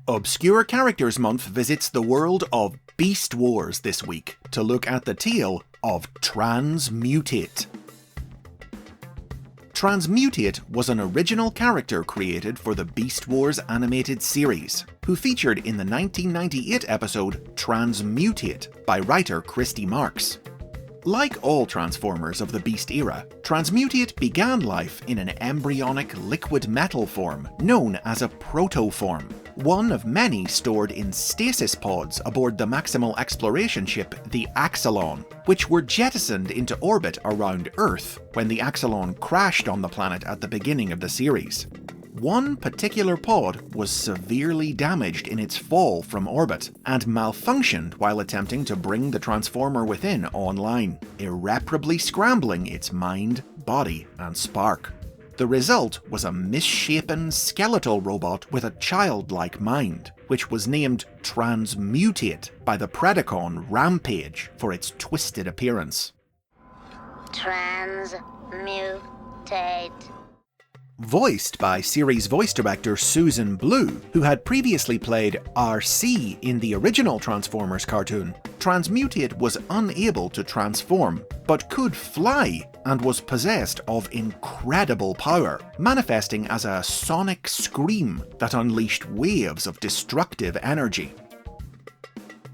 Obscure Characters Month visits the world of Beast Wars this week to look at the tale of TRANSMUTATE. TRANSMUTATE was an original character created for the Beast Wars animated series, who featured in the 1998 episode TRANSMUTATE by writer Christy Marks. Like all Transformers of the Beast era, TRANSMUTATE began life in an embryonic liquid metal form known as a protoform, one of many stored in stasis pods aboard the Maximal Exploration ship the Axelon, which were jettisoned into orbit around Earth when the Axelon crashed on the planet at the beginning of the series. One particular pod was severely damaged in its fall from orbit, and malfunctioned while attempting to bring the Transformer within online, irreparably scrambling its mind, body, and spark. The result was a misshapen skeletal robot with a childlike mind, which was named TRANSMUTATE by the Predacon Rampage for its twisted appearance. TRANSMUTATE. Voiced by series voice director Susan Blue, who had previously played RC in the original Transformers cartoon, TRANSMUTATE was unable to transform, but could fly and was possessed of incredible power, manifesting as a sonic scream that unleashed waves of destructive energy.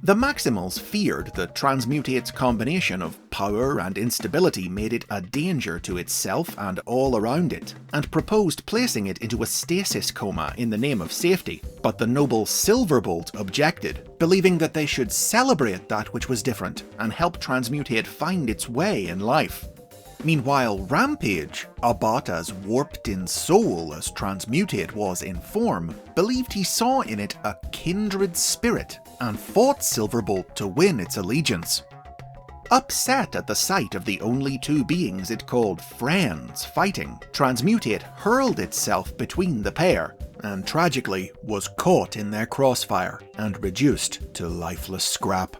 The Maximals feared that TRANSMUTATE's combination of power and instability made it a danger to itself and all around it, and proposed placing it into a stasis coma in the name of safety, but the noble Silverbolt objected, believing that they should celebrate that which was different and help TRANSMUTATE find its way in life. Meanwhile, Rampage, a bot as warped in soul as TRANSMUTATE was in form, believed he saw in it a kindred spirit and fought Silverbolt to win its allegiance. Upset at the sight of the only two beings it called friends fighting, TRANSMUTATE hurled itself between the pair, and tragically was caught in their crossfire and reduced to lifeless scrap.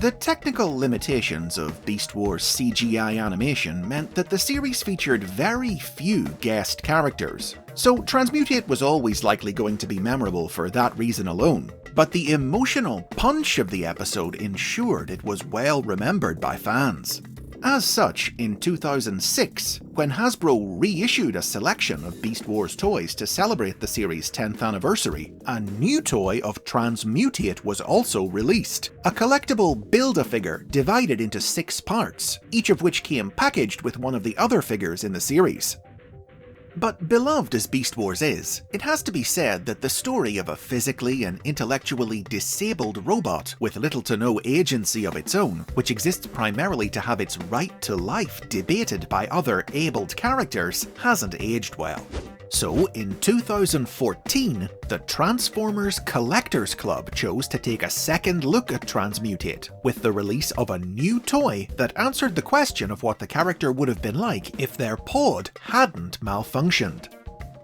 The technical limitations of Beast Wars CGI animation meant that the series featured very few guest characters, so TRANSMUTATE was always likely going to be memorable for that reason alone, but the emotional punch of the episode ensured it was well remembered by fans. As such, in 2006, when Hasbro reissued a selection of Beast Wars toys to celebrate the series' 10th anniversary, a new toy of TRANSMUTATE was also released, a collectible Build-A-Figure divided into 6 parts, each of which came packaged with one of the other figures in the series. But beloved as Beast Wars is, it has to be said that the story of a physically and intellectually disabled robot with little to no agency of its own, which exists primarily to have its right to life debated by other abled characters, hasn't aged well. So in 2014, the Transformers Collectors Club chose to take a second look at TRANSMUTATE, with the release of a new toy that answered the question of what the character would have been like if their pod hadn't malfunctioned.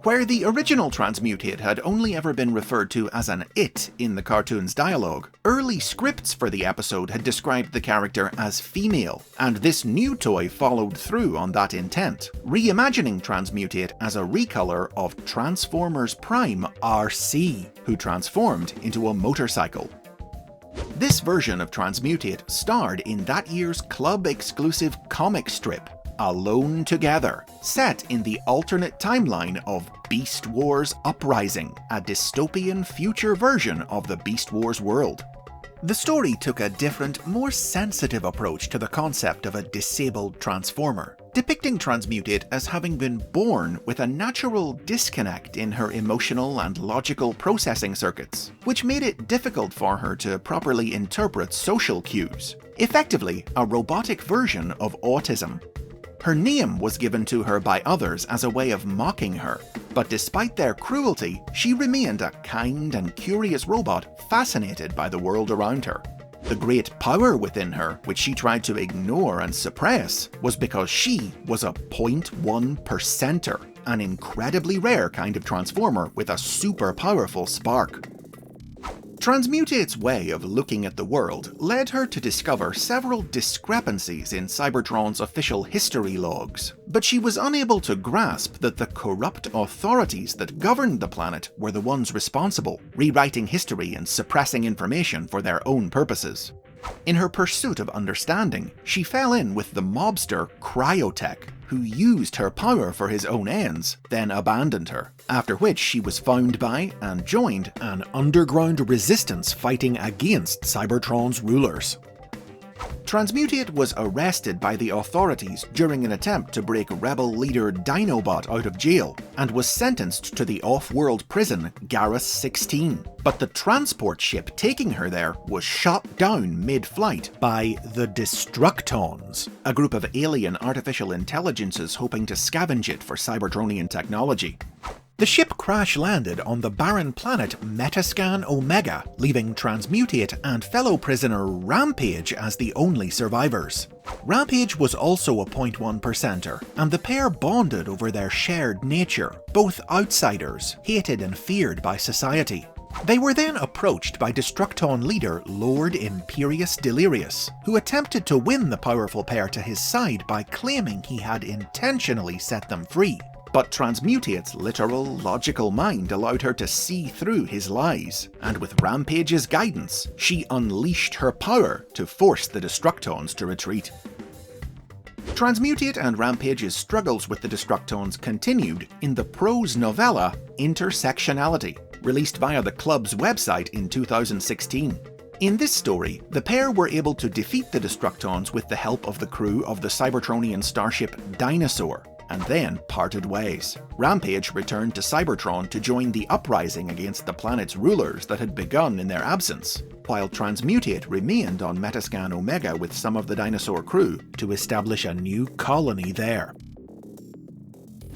Where the original TRANSMUTATE had only ever been referred to as an it in the cartoon's dialogue, early scripts for the episode had described the character as female, and this new toy followed through on that intent, reimagining TRANSMUTATE as a recolor of Transformers Prime RC, who transformed into a motorcycle. This version of TRANSMUTATE starred in that year's club-exclusive comic strip, Alone Together, set in the alternate timeline of Beast Wars Uprising, a dystopian future version of the Beast Wars world. The story took a different, more sensitive approach to the concept of a disabled Transformer, depicting TRANSMUTATE as having been born with a natural disconnect in her emotional and logical processing circuits, which made it difficult for her to properly interpret social cues, effectively a robotic version of autism. Her name was given to her by others as a way of mocking her, but despite their cruelty, she remained a kind and curious robot fascinated by the world around her. The great power within her, which she tried to ignore and suppress, was because she was a 0.1%er, an incredibly rare kind of transformer with a super powerful spark. Transmutate's way of looking at the world led her to discover several discrepancies in Cybertron's official history logs, but she was unable to grasp that the corrupt authorities that governed the planet were the ones responsible, rewriting history and suppressing information for their own purposes. In her pursuit of understanding, she fell in with the mobster Cryotech, who used her power for his own ends, then abandoned her, after which she was found by and joined an underground resistance fighting against Cybertron's rulers. Transmutate was arrested by the authorities during an attempt to break rebel leader Dinobot out of jail, and was sentenced to the off-world prison Garrus 16. But the transport ship taking her there was shot down mid-flight by the Destructons, a group of alien artificial intelligences hoping to scavenge it for Cybertronian technology. The ship crash-landed on the barren planet Metascan Omega, leaving Transmutate and fellow prisoner Rampage as the only survivors. Rampage was also a 0.1%er, and the pair bonded over their shared nature, both outsiders, hated and feared by society. They were then approached by Destructon leader Lord Imperius Delirious, who attempted to win the powerful pair to his side by claiming he had intentionally set them free. But Transmutate's literal, logical mind allowed her to see through his lies, and with Rampage's guidance, she unleashed her power to force the Destructons to retreat. Transmutate and Rampage's struggles with the Destructons continued in the prose novella Intersectionality, released via the club's website in 2016. In this story, the pair were able to defeat the Destructons with the help of the crew of the Cybertronian starship Dinosaur, and then parted ways. Rampage returned to Cybertron to join the uprising against the planet's rulers that had begun in their absence, while Transmutate remained on Metascan Omega with some of the Dinosaur crew to establish a new colony there.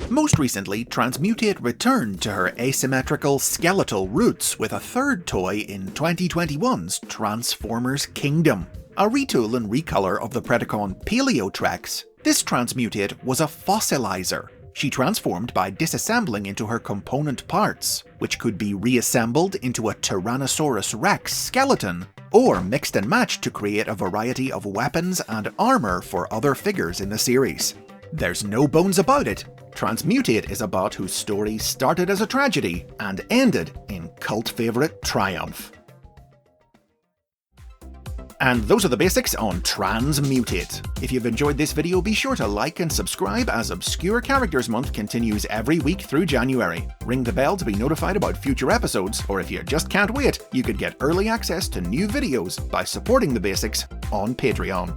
Most recently, Transmutate returned to her asymmetrical skeletal roots with a third toy in 2021's Transformers Kingdom. A retool and recolor of the Predacon Paleotrex, this Transmutate was a fossilizer. She transformed by disassembling into her component parts, which could be reassembled into a Tyrannosaurus Rex skeleton, or mixed and matched to create a variety of weapons and armor for other figures in the series. There's no bones about it. Transmutate is a bot whose story started as a tragedy and ended in cult favourite triumph. And those are the basics on Transmutate. If you've enjoyed this video, be sure to like and subscribe as Obscure Characters Month continues every week through January. Ring the bell to be notified about future episodes, or if you just can't wait, you could get early access to new videos by supporting the basics on Patreon.